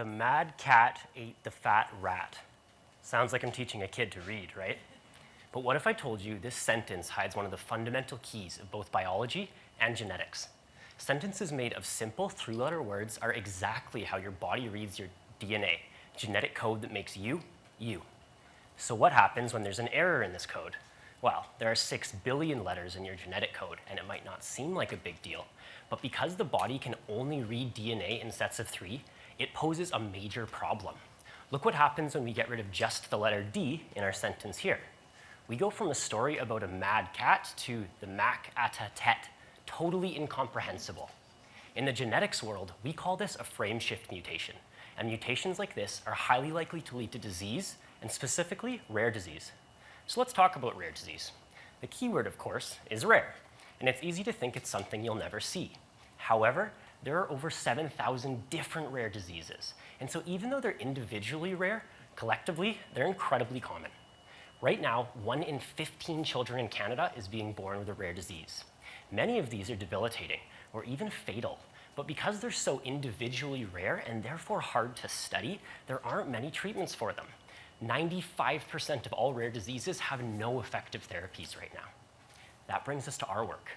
The mad cat ate the fat rat. Sounds like I'm teaching a kid to read, right? But what if I told you this sentence hides one of the fundamental keys of both biology and genetics? Sentences made of simple three-letter words are exactly how your body reads your DNA, genetic code that makes you, you. So what happens when there's an error in this code? Well, there are 6 billion letters in your genetic code, and it might not seem like a big deal, but because the body can only read DNA in sets of 3, it poses a major problem. Look what happens when we get rid of just the letter D in our sentence here. We go from a story about a mad cat to the mac ata tet, totally incomprehensible. In the genetics world, we call this a frame shift mutation, and mutations like this are highly likely to lead to disease, and specifically rare disease. So let's talk about rare disease. The keyword, of course, is rare, and it's easy to think it's something you'll never see. However, there are over 7,000 different rare diseases, and so even though they're individually rare, collectively, they're incredibly common. Right now, 1 in 15 children in Canada is being born with a rare disease. Many of these are debilitating or even fatal, but because they're so individually rare and therefore hard to study, there aren't many treatments for them. 95% of all rare diseases have no effective therapies right now. That brings us to our work.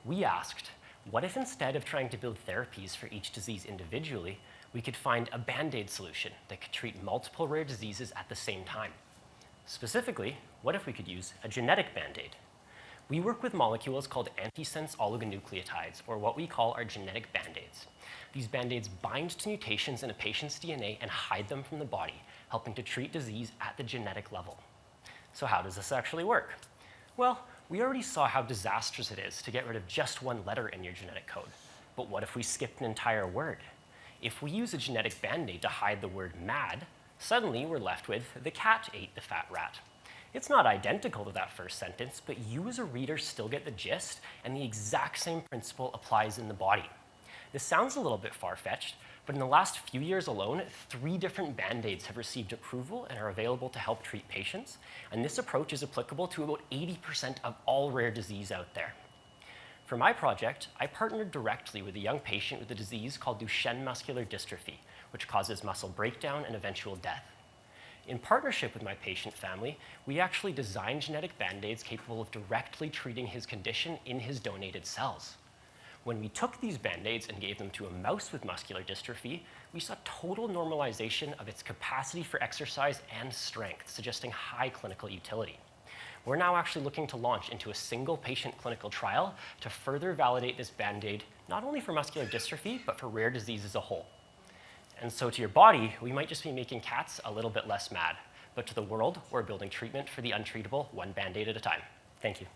We asked, what if instead of trying to build therapies for each disease individually, we could find a Band-Aid solution that could treat multiple rare diseases at the same time? Specifically, what if we could use a genetic Band-Aid? We work with molecules called antisense oligonucleotides, or what we call our genetic Band-Aids. These Band-Aids bind to mutations in a patient's DNA and hide them from the body, helping to treat disease at the genetic level. So how does this actually work? Well, we already saw how disastrous it is to get rid of just one letter in your genetic code. But what if we skipped an entire word? If we use a genetic Band-Aid to hide the word mad, suddenly we're left with the cat ate the fat rat. It's not identical to that first sentence, but you as a reader still get the gist, and the exact same principle applies in the body. This sounds a little bit far-fetched, but in the last few years alone, 3 different Band-Aids have received approval and are available to help treat patients, and this approach is applicable to about 80% of all rare disease out there. For my project, I partnered directly with a young patient with a disease called Duchenne muscular dystrophy, which causes muscle breakdown and eventual death. In partnership with my patient family, we actually designed genetic Band-Aids capable of directly treating his condition in his donated cells. When we took these Band-Aids and gave them to a mouse with muscular dystrophy, we saw total normalization of its capacity for exercise and strength, suggesting high clinical utility. We're now actually looking to launch into a single patient clinical trial to further validate this Band-Aid, not only for muscular dystrophy, but for rare disease as a whole. And so to your body, we might just be making cats a little bit less mad. But to the world, we're building treatment for the untreatable, one Band-Aid at a time. Thank you.